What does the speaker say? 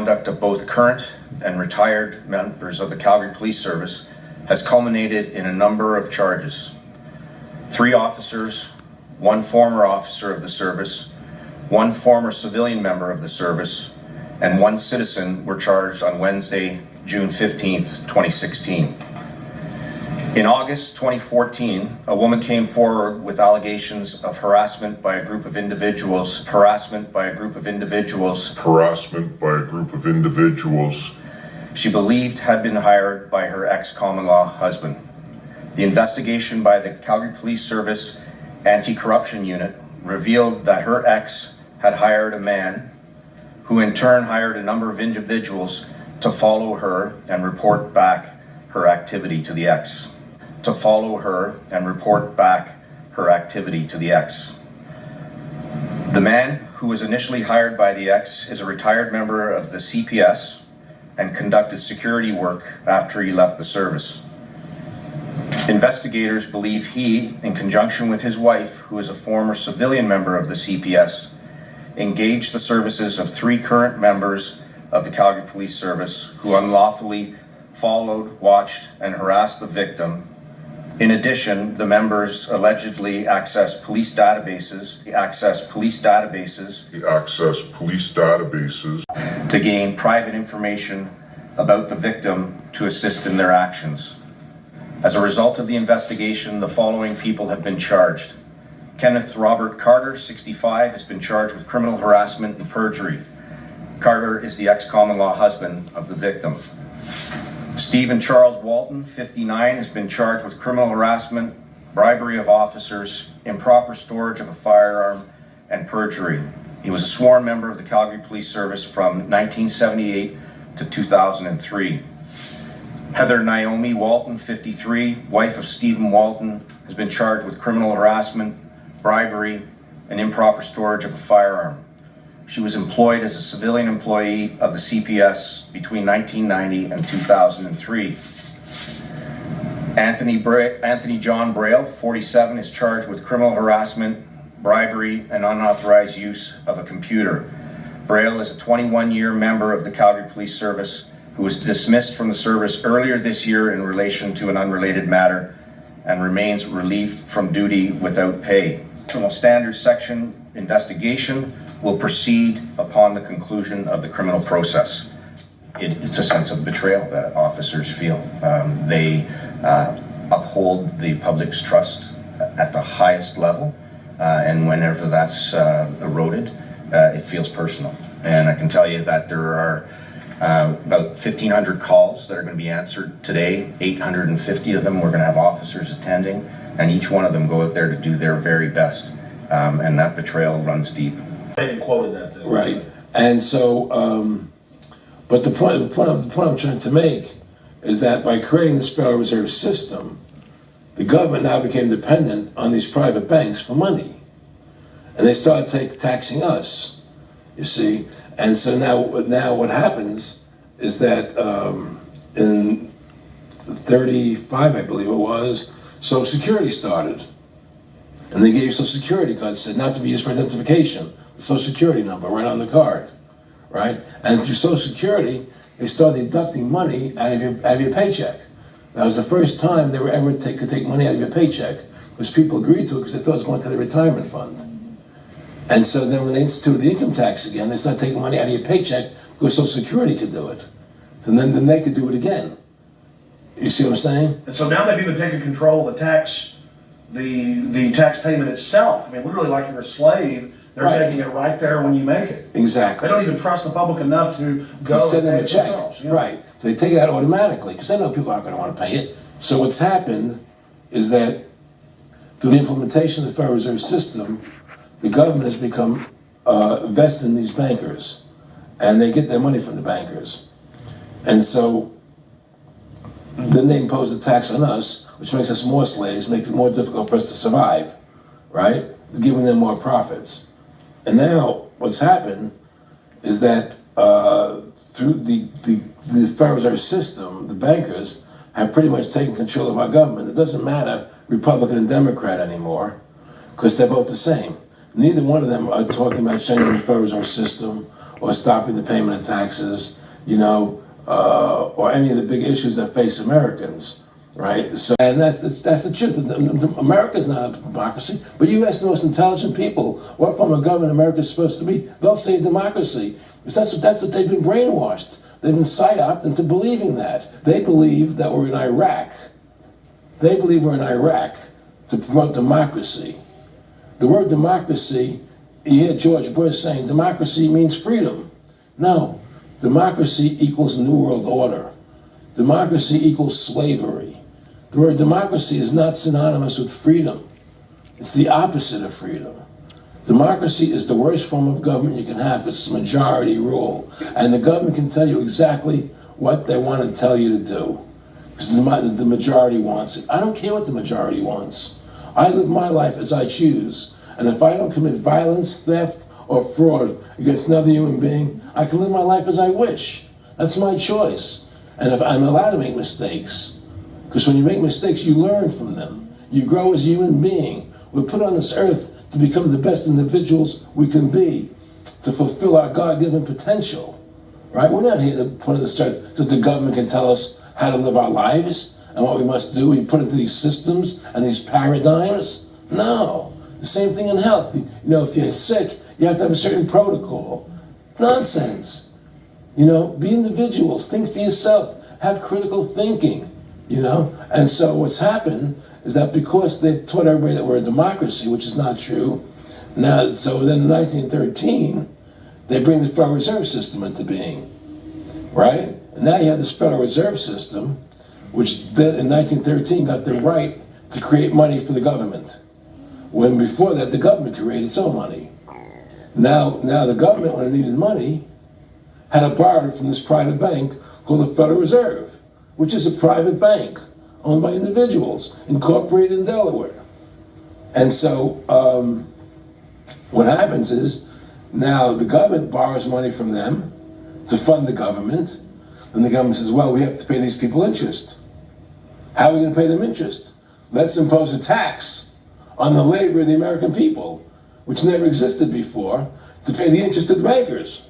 conduct of both current and retired members of the Calgary Police Service has culminated in a number of charges. 3 officers, 1 former officer of the service, 1 former civilian member of the service, and 1 citizen were charged on Wednesday, June 15th, 2016. In August 2014, a woman came forward with allegations of harassment by a group of individuals she believed had been hired by her ex-common-law husband. The investigation by the Calgary Police Service Anti-Corruption Unit revealed that her ex had hired a man who in turn hired a number of individuals to follow her and report back her activity to the ex. The man who was initially hired by the ex is a retired member of the CPS and conducted security work after he left the service. Investigators believe he, in conjunction with his wife, who is a former civilian member of the CPS, engaged the services of 3 current members of the Calgary Police Service who unlawfully followed, watched, and harassed the victim. In addition, the members allegedly accessed police databases to gain private information about the victim to assist in their actions. As a result of the investigation, the following people have been charged. Kenneth Robert Carter, 65, has been charged with criminal harassment and perjury. Carter is the ex-common-law husband of the victim. Stephen Charles Walton, 59, has been charged with criminal harassment, bribery of officers, improper storage of a firearm, and perjury. He was a sworn member of the Calgary Police Service from 1978 to 2003. Heather Naomi Walton, 53, wife of Stephen Walton, has been charged with criminal harassment, bribery, and improper storage of a firearm. She was employed as a civilian employee of the CPS between 1990 and 2003. Anthony John Braille, 47, is charged with criminal harassment, bribery, and unauthorized use of a computer. Braille is a 21-year member of the Calgary Police Service who was dismissed from the service earlier this year in relation to an unrelated matter and remains relieved from duty without pay. Criminal Standards Section investigation will proceed upon the conclusion of the criminal process. It's a sense of betrayal that officers feel. They uphold the public's trust at the highest level, and whenever that's eroded, it feels personal. And I can tell you that there are about 1,500 calls that are going to be answered today. 850 of them we're going to have officers attending, and each one of them go out there to do their very best. And that betrayal runs deep. They quoted that though. Right. And so, but the point I'm trying to make is that by creating this Federal Reserve System, the government now became dependent on these private banks for money. And they started taxing us, you see. And so now what happens is that in 35, I believe it was, Social Security started. And they gave Social Security cards, said not to be used for identification, the Social Security number right on the card, right? And through Social Security, they started deducting money out of your paycheck. That was the first time they were ever could take money out of your paycheck, because people agreed to it because they thought it was going to the retirement fund. And so then when they instituted the income tax again, they started taking money out of your paycheck because Social Security could do it. So then they could do it again. You see what I'm saying? And so now they've even taken control of the tax payment itself. I mean, literally like you're a slave, they're Right. taking it right there when you make it. Exactly. They don't even trust the public enough to go Send them and a pay it check. themselves, you know? Right. So they take it out automatically because they know people aren't going to want to pay it. So what's happened is that through the implementation of the Federal Reserve System, the government has become vested in these bankers, and they get their money from the bankers. And so then they impose a tax on us, which makes us more slaves, makes it more difficult for us to survive, right? Giving them more profits. And now what's happened is that through the Federal Reserve System, the bankers have pretty much taken control of our government. It doesn't matter Republican and Democrat anymore, because they're both the same. Neither one of them are talking about changing the Federal Reserve System or stopping the payment of taxes, or any of the big issues that face Americans, right? So, and that's the truth. America's not a democracy, but you ask the most intelligent people what form of government America is supposed to be, they'll say democracy, because that's what they've been brainwashed. They've been psyoped into believing that. They believe that we're in Iraq. They believe we're in Iraq to promote democracy. The word democracy, you hear George Bush saying democracy means freedom. No, democracy equals New World Order. Democracy equals slavery. The word democracy is not synonymous with freedom. It's the opposite of freedom. Democracy is the worst form of government you can have because it's majority rule. And the government can tell you exactly what they want to tell you to do. Because the majority wants it. I don't care what the majority wants. I live my life as I choose. And if I don't commit violence, theft, or fraud against another human being, I can live my life as I wish. That's my choice. And if I'm allowed to make mistakes, because when you make mistakes, you learn from them. You grow as a human being. We're put on this earth to become the best individuals we can be, to fulfill our God-given potential, right? We're not here to put in the start so the government can tell us how to live our lives and what we must do. We put into these systems and these paradigms. No, the same thing in health. If you're sick, you have to have a certain protocol. Nonsense. Be individuals, think for yourself, have critical thinking, And so what's happened is that because they've taught everybody that we're a democracy, which is not true, so then in 1913, they bring the Federal Reserve System into being, right? And now you have this Federal Reserve System, which then in 1913 got the right to create money for the government. When before that, the government created its own money. Now the government, when it needed money, had to borrow it from this private bank called the Federal Reserve, which is a private bank owned by individuals, incorporated in Delaware. And so what happens is now the government borrows money from them to fund the government, and the government says, well, we have to pay these people interest. How are we going to pay them interest? Let's impose a tax on the labor of the American people, which never existed before, to pay the interest of the bankers.